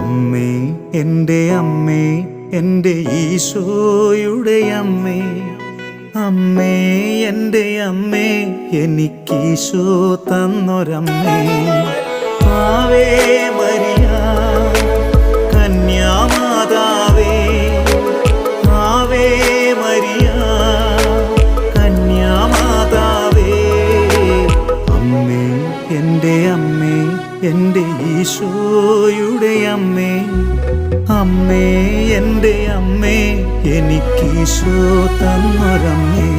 അമ്മേ, എൻ്റെ അമ്മേ, എൻ്റെ ഈശോയുടെ അമ്മേ, അമ്മേ, എൻ്റെ അമ്മേ, എനിക്കീശോ തന്നൊരമ്മേ. ആവേ മരിയ കന്യാമാതാവേ, ആവേ മരിയ കന്യാമാതാവേ. അമ്മേ, എൻ്റെ അമ്മേ, എൻ്റെ ഈശോയുടെ അമ്മേ, അമ്മേ, എൻ്റെ അമ്മേ, എനിക്കീശോ തന്നൊരമ്മേ.